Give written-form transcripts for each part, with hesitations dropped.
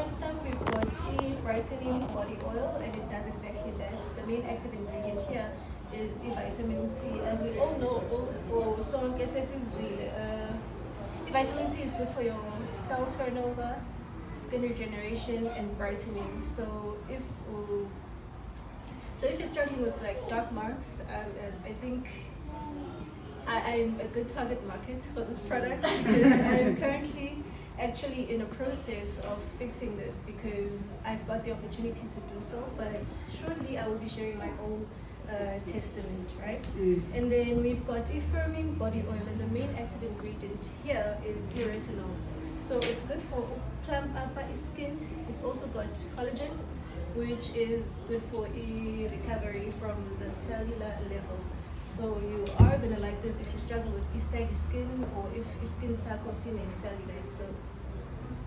first up, we've got a brightening body oil, and it does exactly that. The main active ingredient here is vitamin C. As we all know, vitamin C is good for your cell turnover, skin regeneration, and brightening. So if you're struggling with like dark marks, I think I'm a good target market for this product because I'm currently actually in a process of fixing this because I've got the opportunity to do so, but shortly I will be sharing my own testament, right? Yes. And then we've got a firming body oil, and the main active ingredient here is retinol. So it's good for plump up skin. It's also got collagen, which is good for a recovery from the cellular level. So you are gonna like this if you struggle with saggy skin or if skin sarcosine and cellulite. So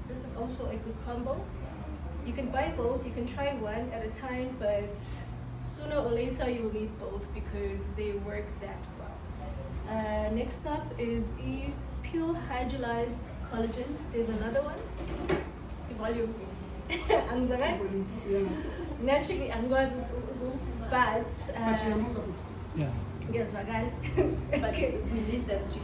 this is also a good combo. You can buy both, you can try one at a time, but sooner or later you will need both because they work that well. Next up is a pure hydrolyzed collagen. There's another one, volume. Naturally, I'm going to, but yeah. But we need them to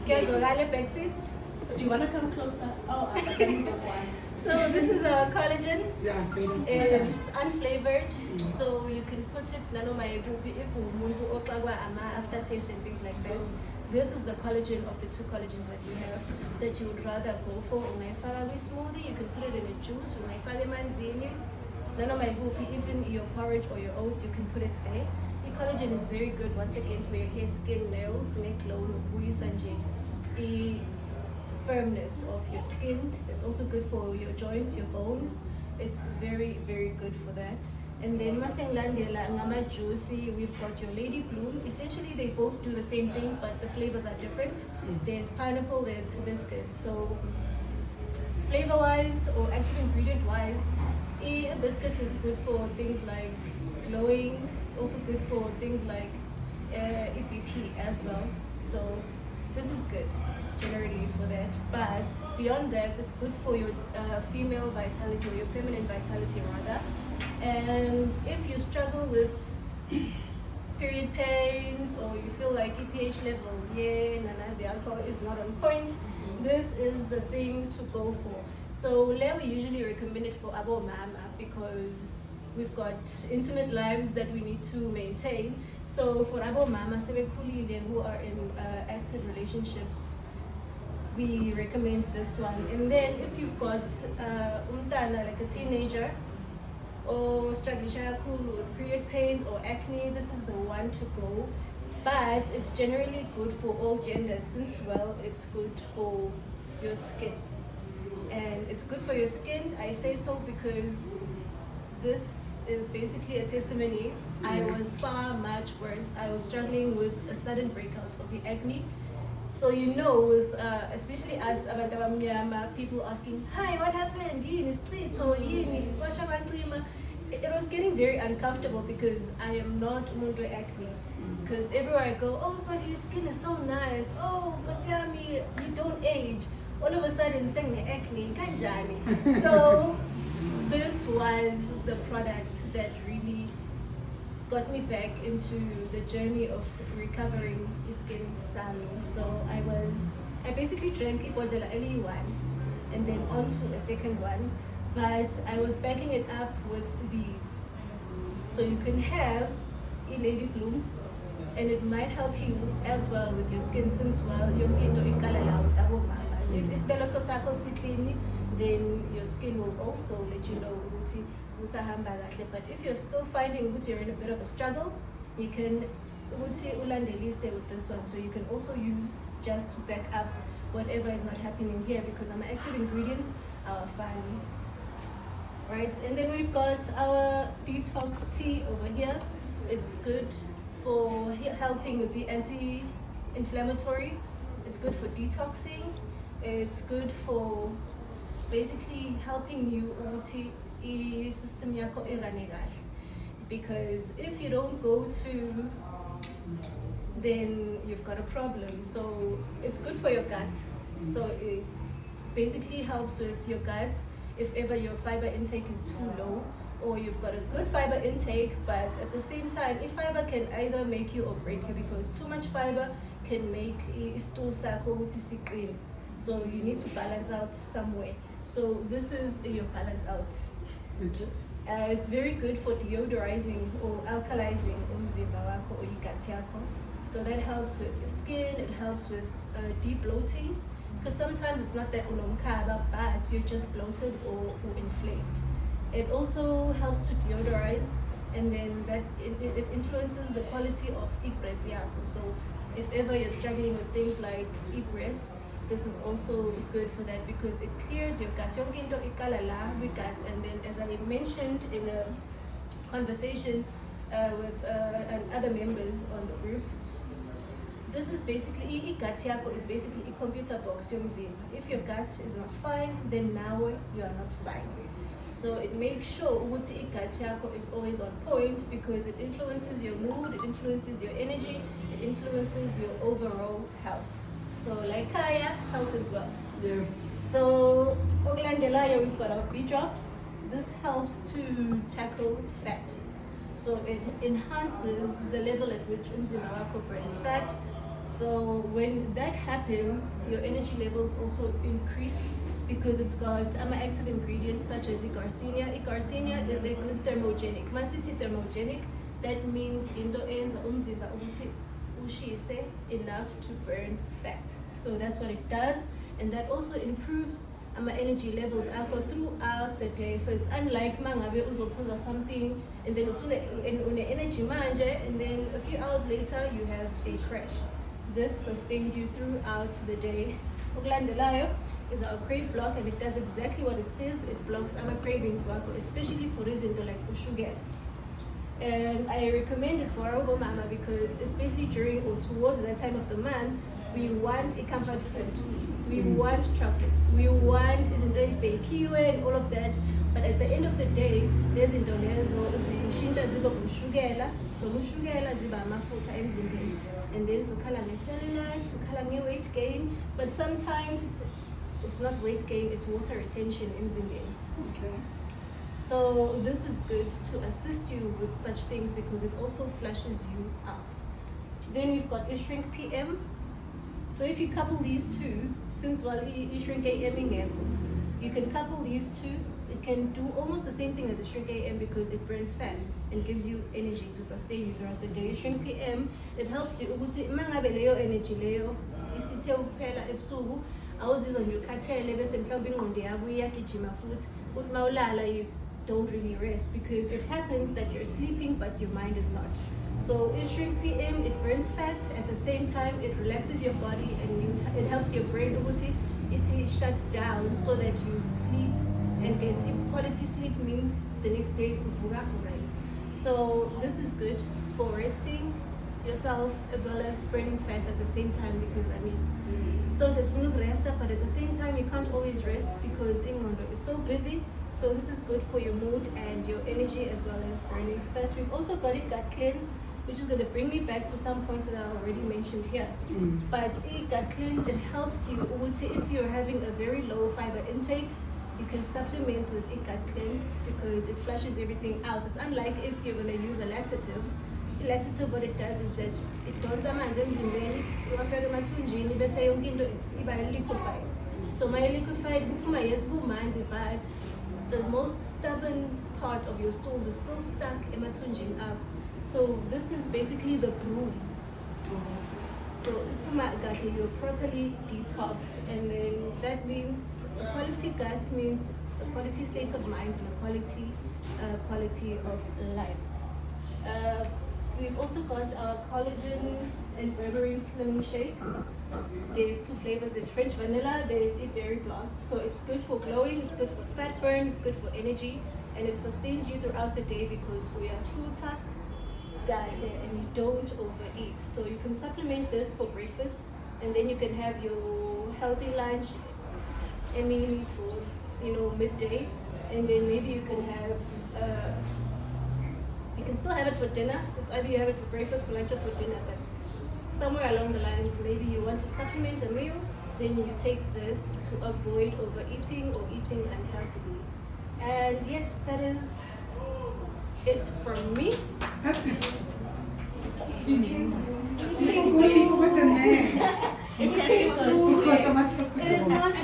back seats. Do you want to come closer? Oh, but then it's once. So this is a collagen. Yes, it's unflavored, so you can put it if aftertaste and things like that. This is the collagen of the two collagens that you have that you would rather go for. Smoothie, you can put it in a juice. Even your porridge or your oats, you can put it there. The collagen is very good once again for your hair, skin, nails, neck, the firmness of your skin. It's also good for your joints, your bones. It's very, very good for that. And then Ngama Juicy, we've got your Lady Bloom. Essentially, they both do the same thing, but the flavors are different. There's pineapple, there's hibiscus. So flavor-wise or active ingredient-wise, hibiscus is good for things like glowing. It's also good for things like EPP as well. So this is good generally for that. But beyond that, it's good for your female vitality or your feminine vitality rather. And if you struggle with period pains or you feel like EPH level, nanazi alcohol is not on point, this is the thing to go for. So we usually recommend it for abo mama because we've got intimate lives that we need to maintain. So for abo mama who are in active relationships, we recommend this one. And then if you've got umtana, like a teenager, or struggling with period pains or acne, this is the one to go. But it's generally good for all genders since, well, it's good for your skin. And it's good for your skin, I say so because this is basically a testimony. I was far much worse. I was struggling with a sudden breakout of the acne. So with especially us people asking, hi, what happened? It was getting very uncomfortable because I am not umuntu acne. Because everywhere I go, oh, Swazi, your skin is so nice. Oh, Kasiami, you don't age. All of a sudden, saying acne, kanjani. So this was the product that really got me back into the journey of recovering skin sami. So I basically drank Ibojela early one and then on to a second one, but I was backing it up with these. So you can have a Lady Bloom and it might help you as well with your skin since if iskeleto sakho siklini, then your skin will also let you know but if you're still finding you're in a bit of a struggle, you can ulandelise with this one. So you can also use just to back up whatever is not happening here because our active ingredients are fine. Right, and then we've got our detox tea over here. It's good for helping with the anti-inflammatory. It's good for detoxing. It's good for basically helping you system yako irane kahle. Because if you don't go to, then you've got a problem. So it's good for your gut. So it basically helps with your gut. if ever your fiber intake is too low, or you've got a good fiber intake, but at the same time, fiber can either make you or break you, because too much fiber can make stool sakho ukuthi siqine. So you need to balance out somewhere. So this is your balance out. Okay. It's very good for deodorizing or alkalizing umzimba wakho or igat yakho. So that helps with your skin, it helps with deep bloating, because sometimes it's not that unomkaba, but you're just bloated or inflamed. It also helps to deodorize, and then that it influences the quality of breath yakho. So if ever you're struggling with things like breath, this is also good for that, because it clears your gut. Yonke into iqala la kwi-gut, and then as I mentioned in a conversation with other members on the group, this is basically gut yakho is basically a computer box yomzimba. If your gut is not fine, then now you are not fine. So it makes sure ukuthi gut yakho is always on point, because it influences your mood, it influences your energy, it influences your overall health. So like Kaya, health as well. Yes. So okulandelayo, we've got our B drops. This helps to tackle fat. So it enhances the level at which umzimba wakho burns fat. So when that happens, your energy levels also increase, because it's got active ingredients such as Garcinia. Garcinia is a good thermogenic. Masiti thermogenic, that means into enza umzimba ukuthi ushise enough to burn fat. So that's what it does, and that also improves energy levels throughout the day. So it's unlike mangabe uzophuza something and then une energy manje, and then a few hours later you have a crash. This sustains you throughout the day. Okulandelayo is our crave block, and it does exactly what it says. It blocks cravings wakho, especially for izinto like ushukela. And I recommend it for our mama, because especially during or towards that time of the month, we want a comfort foods. We want chocolate. We want izinto bakiwe and all of that. But at the end of the day, there's into lezo zishintsha ziba ushukela, from ushukela ziba amafutha emzimbeni. And then sukhala nge-cellulite, sukhala nge-weight gain. But sometimes it's not weight gain, it's water retention emzimbeni. Okay. So this is good to assist you with such things, because it also flushes you out. Then we've got shrink PM. So if you couple these two, since shrink AM, you can couple these two. It can do almost the same thing as a shrink AM, because it burns fat and gives you energy to sustain you throughout the day. Shrink PM, it helps you ukuthi mangabe leyo energy leyo isithe ukuphela ebusuku, awuzizwa nje ukhathele bese mhlawumbe ingqondo yakho iyagijima futhi uthi mawulala you don't really rest, because it happens that you're sleeping but your mind is not. So shrink PM, it burns fat, at the same time it relaxes your body, and it helps your brain it shut down so that you sleep and get quality sleep, means the next day uvuka right. So this is good for resting yourself as well as burning fat at the same time, because so there's rest, but at the same time you can't always rest because ingqondo is so busy. So this is good for your mood and your energy as well as burning fat. We've also got a gut cleanse, which is going to bring me back to some points that I already mentioned here. But a gut cleanse, it helps you, I would say, if you're having a very low fiber intake, you can supplement with a gut cleanse, because it flushes everything out. It's unlike if you're going to use a laxative. A laxative, what it does is that it don'ts amanzi emzimbeni, iwafaka emathunjini bese yonke into iba liquefied. So my liquefied kuphuma yes kumanzi, but the most stubborn part of your stools is still stuck emathunjini up. So this is basically the brew. So you're properly detoxed, and then that means a quality gut means a quality state of mind and a quality of life. We've also got our collagen and berberine slimming shake. There's two flavors. There's French vanilla, there's a berry blast. So it's good for glowing, it's good for fat burn, it's good for energy, and it sustains you throughout the day, because we are suta and you don't overeat. So you can supplement this for breakfast, and then you can have your healthy lunch towards midday, and then maybe you can have you can still have it for dinner. It's either you have it for breakfast, for lunch, or for dinner, but somewhere along the lines, maybe you want to supplement a meal, then you take this to avoid overeating or eating unhealthily. And yes, that is it from me. With the man. It testicles. It is not.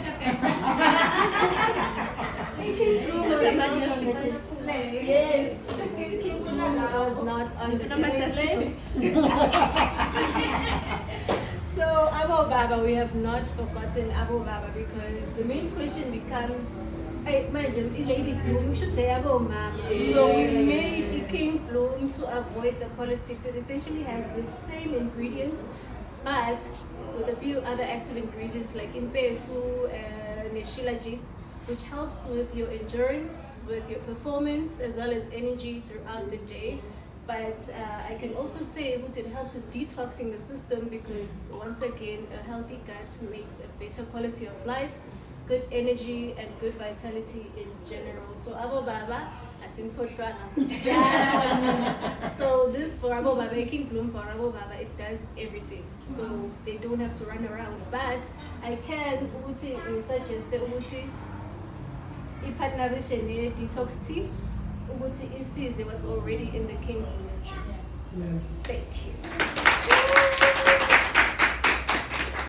It's not just a display. Yes. It was not on the No, my display. testicles. So Abo Baba, we have not forgotten Abo Baba because the main question becomes, hey, imagine Lady Bloom, we should say Abo Mama. So we made King Bloom to avoid the politics. It essentially has the same ingredients, but with a few other active ingredients like impesu and shilajit, which helps with your endurance, with your performance, as well as energy throughout the day. But I can also say that it helps with detoxing the system because, once again, a healthy gut makes a better quality of life, good energy, and good vitality in general. So, Abo Baba, as in so this for Abo Baba, King Bloom for Abo Baba, it does everything. So they don't have to run around. But I can suggest that i-partnerishe ne-detox tea ukuthi isize what's already in the King Bloom juice. Yes. Thank you.